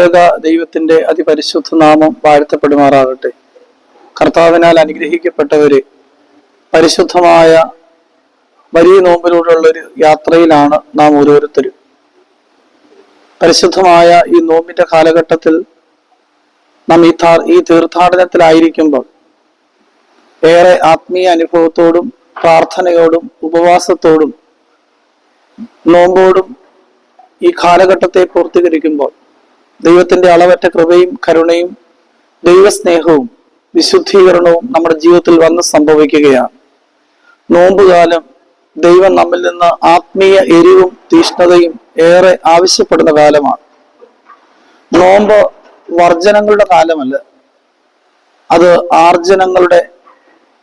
ത്രിയേക ദൈവത്തിന്റെ അതിപരിശുദ്ധ നാമം വാഴ്ത്തപ്പെടുമാറാകട്ടെ. കർത്താവിനാൽ അനുഗ്രഹിക്കപ്പെട്ടവര് പരിശുദ്ധമായ വലിയ നോമ്പിലൂടെയുള്ളൊരു യാത്രയിലാണ് നാം ഓരോരുത്തരും. പരിശുദ്ധമായ ഈ നോമ്പിന്റെ കാലഘട്ടത്തിൽ നാം ഈ തീർത്ഥാടനത്തിലായിരിക്കുമ്പോൾ ഏറെ ആത്മീയ അനുഭവത്തോടും പ്രാർത്ഥനയോടും ഉപവാസത്തോടും നോമ്പോടും ഈ കാലഘട്ടത്തെ പൂർത്തീകരിക്കുമ്പോൾ ദൈവത്തിന്റെ അളവറ്റ കൃപയും കരുണയും ദൈവസ്നേഹവും വിശുദ്ധീകരണവും നമ്മുടെ ജീവിതത്തിൽ വന്ന് സംഭവിക്കുകയാണ്. നോമ്പുകാലം ദൈവം നമ്മിൽ നിന്ന് ആത്മീയ എരിവും തീഷ്ണതയും ഏറെ ആവശ്യപ്പെടുന്ന കാലമാണ്. നോമ്പ് വർജനങ്ങളുടെ കാലമല്ല, അത് ആർജനങ്ങളുടെ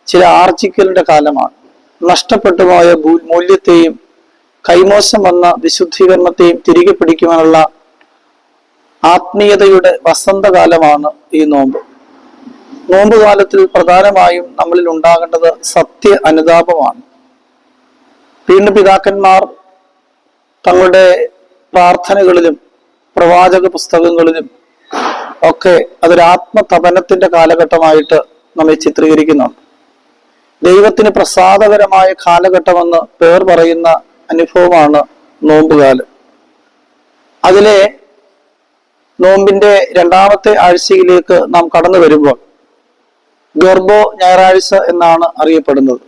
ചില ആർജിക്കലിന്റെ കാലമാണ്. നഷ്ടപ്പെട്ടുപോയ മൂല്യത്തെയും കൈമോശം വന്ന വിശുദ്ധീകരണത്തെയും തിരികെ പിടിക്കുവാനുള്ള ആത്മീയതയുടെ വസന്തകാലമാണ് ഈ നോമ്പ്. നോമ്പുകാലത്തിൽ പ്രധാനമായും നമ്മളിൽ ഉണ്ടാകേണ്ടത് സത്യ അനുതാപമാണ്. വീണ്ടും പിതാക്കന്മാർ തങ്ങളുടെ പ്രാർത്ഥനകളിലും പ്രവാചക പുസ്തകങ്ങളിലും ഒക്കെ അതൊരു ആത്മതപനത്തിന്റെ കാലഘട്ടമായിട്ട് നമ്മെ ചിത്രീകരിക്കുന്നുണ്ട്. ദൈവത്തിന് പ്രസാദകരമായ കാലഘട്ടമെന്ന് പേർ പറയുന്ന അനുഭവമാണ് നോമ്പുകാലം. അതിലെ നോമ്പിന്റെ രണ്ടാമത്തെ ആഴ്ചയിലേക്ക് നാം കടന്നു വരുമ്പോൾ ഗർഭോ ഞായറാഴ്ച എന്നാണ് അറിയപ്പെടുന്നത്.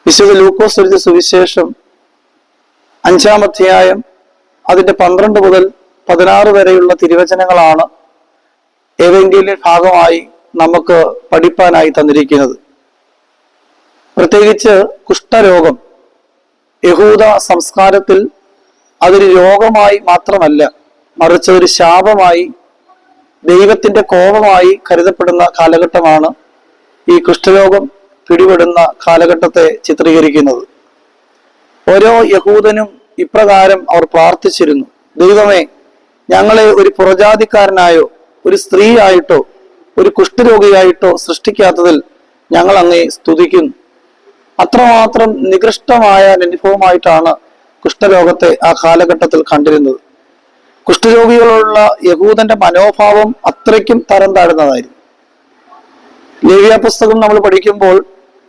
വിശുദ്ധ ലൂക്കോസ് എഴുതിയ സുവിശേഷം 5-ാം അധ്യായം അതിന്റെ 12 മുതൽ 16 വരെയുള്ള തിരുവചനങ്ങളാണ് ഏവെങ്കിലും ഭാഗമായി നമുക്ക് പഠിപ്പാനായി തന്നിരിക്കുന്നത്. പ്രത്യേകിച്ച് കുഷ്ഠരോഗം യഹൂദ സംസ്കാരത്തിൽ അതൊരു രോഗമായി മാത്രമല്ല, മറിച്ച് ഒരു ശാപമായി, ദൈവത്തിന്റെ കോപമായി കരുതപ്പെടുന്ന കാലഘട്ടമാണ് ഈ കുഷ്ഠരോഗം പിടിപെടുന്ന കാലഘട്ടത്തെ ചിത്രീകരിക്കുന്നത്. ഓരോ യഹൂദനും ഇപ്രകാരം അവർ പ്രാർത്ഥിച്ചിരുന്നു: ദൈവമേ, ഞങ്ങളെ ഒരു പുറജാതിക്കാരനായോ ഒരു സ്ത്രീ ആയിട്ടോ ഒരു കുഷ്ഠരോഗിയായിട്ടോ സൃഷ്ടിക്കാത്തതിൽ ഞങ്ങൾ അങ്ങേ സ്തുതിക്കുന്നു. അത്രമാത്രം നികൃഷ്ടമായ അനുഭവമായിട്ടാണ് കുഷ്ഠരോഗത്തെ ആ കാലഘട്ടത്തിൽ കണ്ടിരുന്നത്. കുഷ്ഠരോഗികളുള്ള യഹൂദന്റെ മനോഭാവം അത്രയ്ക്കും തരം താഴ്ന്നതായിരുന്നു. ലേവ്യ പുസ്തകം നമ്മൾ പഠിക്കുമ്പോൾ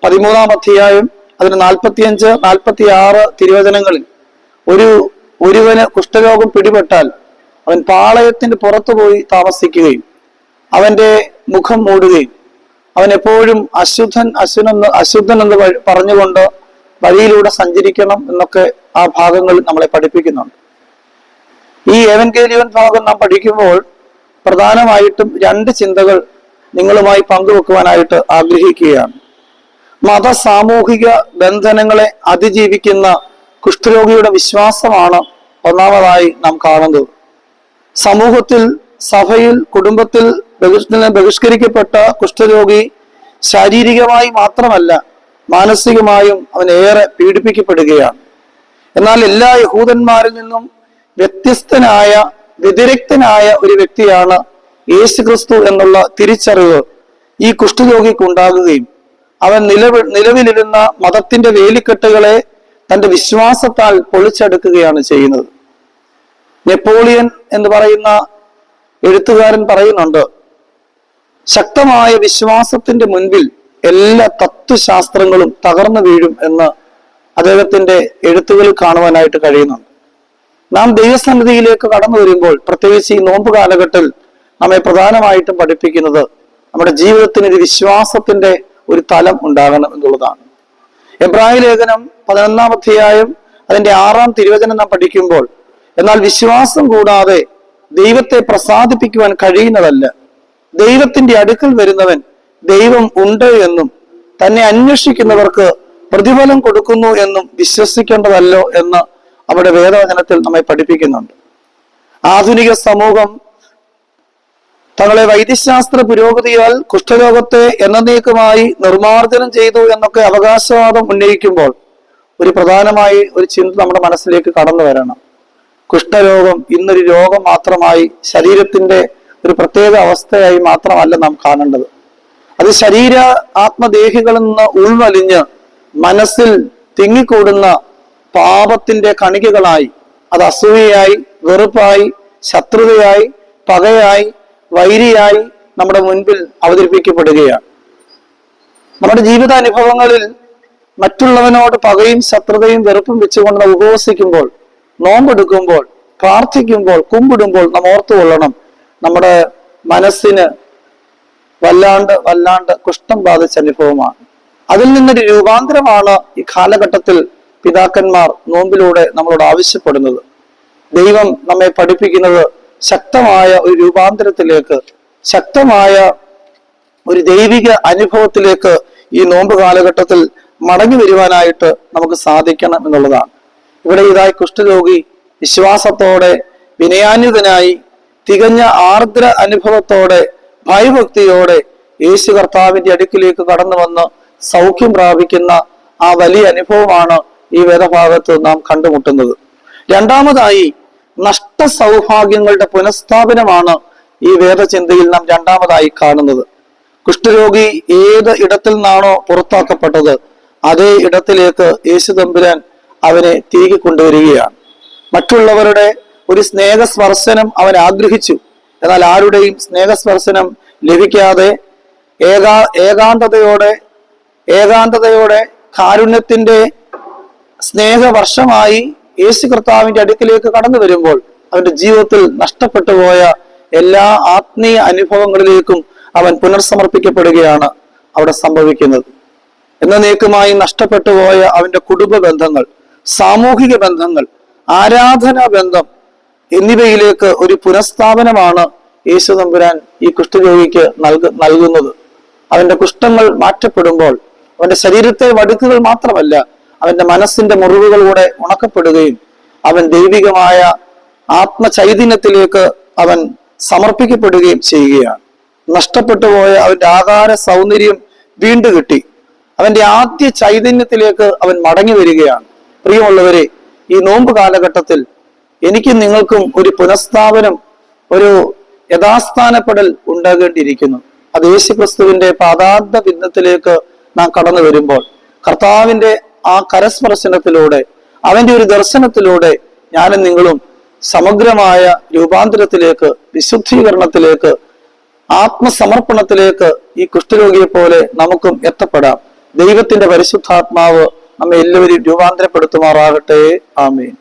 13-ാം അധ്യായം അതിന് 45-46 തിരുവചനങ്ങളിൽ ഒരുവന് കുഷ്ഠരോഗം പിടിപെട്ടാൽ അവൻ പാളയത്തിന് പുറത്തു പോയി താമസിക്കുകയും അവന്റെ മുഖം മൂടുകയും അവൻ എപ്പോഴും അശുദ്ധൻ എന്ന് പറഞ്ഞുകൊണ്ട് വഴിയിലൂടെ സഞ്ചരിക്കണം എന്നൊക്കെ ആ ഭാഗങ്ങൾ നമ്മളെ പഠിപ്പിക്കുന്നുണ്ട്. ഈ ഏവൻഗേലിയോൻ ഭാഗം നാം പഠിക്കുമ്പോൾ പ്രധാനമായിട്ടും 2 ചിന്തകൾ നിങ്ങളുമായി പങ്കുവെക്കുവാനായിട്ട് ആഗ്രഹിക്കുകയാണ്. മത സാമൂഹിക ബന്ധനങ്ങളെ അതിജീവിക്കുന്ന കുഷ്ഠരോഗിയുടെ വിശ്വാസമാണ് ഒന്നാമതായി നാം കാണുന്നത്. സമൂഹത്തിൽ, സഭയിൽ, കുടുംബത്തിൽ ബഹിഷ്കരിക്കപ്പെട്ട കുഷ്ഠരോഗി ശാരീരികമായി മാത്രമല്ല മാനസികമായും അവൻ ഏറെ പീഡിപ്പിക്കപ്പെടുകയാണ്. എന്നാൽ എല്ലാ യഹൂദന്മാരിൽ നിന്നും വ്യതിരിക്തനായ ഒരു വ്യക്തിയാണ് യേശുക്രിസ്തു എന്നുള്ള തിരിച്ചറിവ് ഈ കുഷ്ഠരോഗിക്ക് ഉണ്ടാകുകയും അവൻ നിലവിലിരുന്ന മതത്തിന്റെ വേലിക്കെട്ടുകളെ തന്റെ വിശ്വാസത്താൽ പൊളിച്ചെടുക്കുകയാണ് ചെയ്യുന്നത്. നെപ്പോളിയൻ എന്ന് പറയുന്ന എഴുത്തുകാരൻ പറയുന്നുണ്ട്, ശക്തമായ വിശ്വാസത്തിന്റെ മുൻപിൽ എല്ലാ തത്വശാസ്ത്രങ്ങളും തകർന്നു വീഴും എന്ന് അദ്ദേഹത്തിന്റെ എഴുത്തുകളിൽ കാണുവാനായിട്ട് കഴിയുന്നുണ്ട്. നാം ദൈവസന്നിധിയിലേക്ക് കടന്നു വരുമ്പോൾ, പ്രത്യേകിച്ച് ഈ നോമ്പ് കാലഘട്ടത്തിൽ നമ്മെ പ്രധാനമായിട്ടും പഠിപ്പിക്കുന്നത് നമ്മുടെ ജീവിതത്തിന് ഒരു വിശ്വാസത്തിന്റെ ഒരു തലം ഉണ്ടാകണം എന്നുള്ളതാണ്. എബ്രായ ലേഖനം 11-ാം അധ്യായം അതിന്റെ 6-ാം തിരുവചനം നാം പഠിക്കുമ്പോൾ, എന്നാൽ വിശ്വാസം കൂടാതെ ദൈവത്തെ പ്രസാദിപ്പിക്കുവാൻ കഴിയുന്നതല്ല. ദൈവത്തിന്റെ അടുക്കൽ വരുന്നവൻ ദൈവം ഉണ്ട് എന്നും തന്നെ അന്വേഷിക്കുന്നവർക്ക് പ്രതിഫലം കൊടുക്കുന്നു എന്നും വിശ്വസിക്കേണ്ടതല്ലോ എന്ന് അവിടെ വേദവചനത്തിൽ നമ്മെ പഠിപ്പിക്കുന്നുണ്ട്. ആധുനിക സമൂഹം തങ്ങളെ വൈദ്യശാസ്ത്ര പുരോഗതിയാൽ കുഷ്ഠരോഗത്തെ എന്നേക്കുമായി നിർമ്മാർജ്ജനം ചെയ്തു എന്നൊക്കെ അവകാശവാദം ഉന്നയിക്കുമ്പോൾ ഒരു പ്രധാനമായി ഒരു ചിന്ത നമ്മുടെ മനസ്സിലേക്ക് കടന്നു വരണം. കുഷ്ഠരോഗം ഇന്നൊരു രോഗം മാത്രമായി, ശരീരത്തിന്റെ ഒരു പ്രത്യേക അവസ്ഥയായി മാത്രമല്ല നാം കാണേണ്ടത്. അത് ശരീര ആത്മദേഹികളിൽ നിന്ന് ഉൾവലിഞ്ഞ് മനസ്സിൽ തിങ്ങിക്കൂടുന്ന പാപത്തിന്റെ കണികകളായി, അത് അസൂയയായി, വെറുപ്പായി, ശത്രുതയായി, പകയായി, വൈരിയായി നമ്മുടെ മുൻപിൽ അവതരിപ്പിക്കപ്പെടുകയാണ്. നമ്മുടെ ജീവിതാനുഭവങ്ങളിൽ മറ്റുള്ളവനോട് പകയും ശത്രുതയും വെറുപ്പും വെച്ചുകൊണ്ട് നാം ഉപവസിക്കുമ്പോൾ, നോമ്പെടുക്കുമ്പോൾ, പ്രാർത്ഥിക്കുമ്പോൾ, കുമ്പിടുമ്പോൾ നാം ഓർത്തുകൊള്ളണം, നമ്മുടെ മനസ്സിന് വല്ലാണ്ട് കുഷ്ഠം ബാധിച്ച അനുഭവമാണ്. അതിൽ നിന്നൊരു രൂപാന്തരമാണ് ഈ കാലഘട്ടത്തിൽ പിതാക്കന്മാർ നോമ്പിലൂടെ നമ്മളോട് ആവശ്യപ്പെടുന്നത്. ദൈവം നമ്മെ പഠിപ്പിക്കുന്നത് ശക്തമായ ഒരു രൂപാന്തരത്തിലേക്ക്, ശക്തമായ ഒരു ദൈവിക അനുഭവത്തിലേക്ക് ഈ നോമ്പ് കാലഘട്ടത്തിൽ മടങ്ങി വരുവാനായിട്ട് നമുക്ക് സാധിക്കണം എന്നുള്ളതാണ്. ഇവിടെ ഇതായി കുഷ്ഠരോഗി വിശ്വാസത്തോടെ, വിനയാന്വിതനായി, തികഞ്ഞ ആർദ്ര അനുഭവത്തോടെ, ഭയഭക്തിയോടെ യേശു കർത്താവിന്റെ അടുക്കിലേക്ക് കടന്നു വന്ന് സൗഖ്യം പ്രാപിക്കുന്ന ആ വലിയ അനുഭവമാണ് ഈ വേദഭാഗത്ത് നാം കണ്ടുമുട്ടുന്നത്. രണ്ടാമതായി നഷ്ട സൗഭാഗ്യങ്ങളുടെ പുനഃസ്ഥാപനമാണ് ഈ വേദചിന്തയിൽ നാം രണ്ടാമതായി കാണുന്നത്. കുഷ്ഠരോഗി ഏത് ഇടത്തിൽ നിന്നാണോ പുറത്താക്കപ്പെട്ടത്, അതേ ഇടത്തിലേക്ക് യേശു തമ്പുരാൻ അവനെ തിരികെ കൊണ്ടുവരികയാണ്. മറ്റുള്ളവരുടെ ഒരു സ്നേഹസ്പർശനം അവൻ ആഗ്രഹിച്ചു. എന്നാൽ ആരുടെയും സ്നേഹസ്പർശനം ലഭിക്കാതെ ഏകാന്തതയോടെ കാരുണ്യത്തിന്റെ സ്നേഹവർഷമായി യേശു കർത്താവിന്റെ അടുക്കിലേക്ക് കടന്നു വരുമ്പോൾ അവന്റെ ജീവിതത്തിൽ നഷ്ടപ്പെട്ടു പോയ എല്ലാ ആത്മീയ അനുഭവങ്ങളിലേക്കും അവൻ പുനർസമർപ്പിക്കപ്പെടുകയാണ് അവിടെ സംഭവിക്കുന്നത്. എന്നേക്കുമായി നഷ്ടപ്പെട്ടു പോയ അവന്റെ കുടുംബ ബന്ധങ്ങൾ, സാമൂഹിക ബന്ധങ്ങൾ, ആരാധനാ ബന്ധം എന്നിവയിലേക്ക് ഒരു പുനഃസ്ഥാപനമാണ് യേശു തമ്പുരാൻ ഈ കുഷ്ഠരോഗിക്ക് നൽകുന്നത്. അവന്റെ കുഷ്ഠങ്ങൾ മാറ്റപ്പെടുമ്പോൾ അവന്റെ ശരീരത്തെ വടുക്കുകൾ മാത്രമല്ല, അവന്റെ മനസ്സിന്റെ മുറിവുകൾ കൂടെ ഉണക്കപ്പെടുകയും അവൻ ദൈവികമായ ആത്മചൈതന്യത്തിലേക്ക് അവൻ സമർപ്പിക്കപ്പെടുകയും ചെയ്യുകയാണ്. നഷ്ടപ്പെട്ടു പോയ അവന്റെ ആകാര സൗന്ദര്യം വീണ്ടും കിട്ടി. അവന്റെ ആദ്യ ചൈതന്യത്തിലേക്ക് അവൻ മടങ്ങി വരികയാണ്. പ്രിയമുള്ളവരെ, ഈ നോമ്പ് കാലഘട്ടത്തിൽ എനിക്കും നിങ്ങൾക്കും ഒരു പുനഃസ്ഥാപനം, ഒരു യഥാസ്ഥാനപ്പെടൽ ഉണ്ടാകേണ്ടിയിരിക്കുന്നു. അത് യേശുക്രിസ്തുവിന്റെ പാദാന്ത ബിന്ദത്തിലേക്ക് നാം കടന്നു വരുമ്പോൾ കർത്താവിന്റെ ആ കരസ്പർശനത്തിലൂടെ, അവന്റെ ഒരു ദർശനത്തിലൂടെ ഞാനും നിങ്ങളും സമഗ്രമായ രൂപാന്തരത്തിലേക്ക്, വിശുദ്ധീകരണത്തിലേക്ക്, ആത്മസമർപ്പണത്തിലേക്ക് ഈ കുഷ്ഠരോഗിയെ പോലെ നമുക്കും എത്തപ്പെടാം. ദൈവത്തിന്റെ പരിശുദ്ധാത്മാവ് നമ്മെ എല്ലാവരും രൂപാന്തരപ്പെടുത്തുമാറാകട്ടെ. ആമേൻ.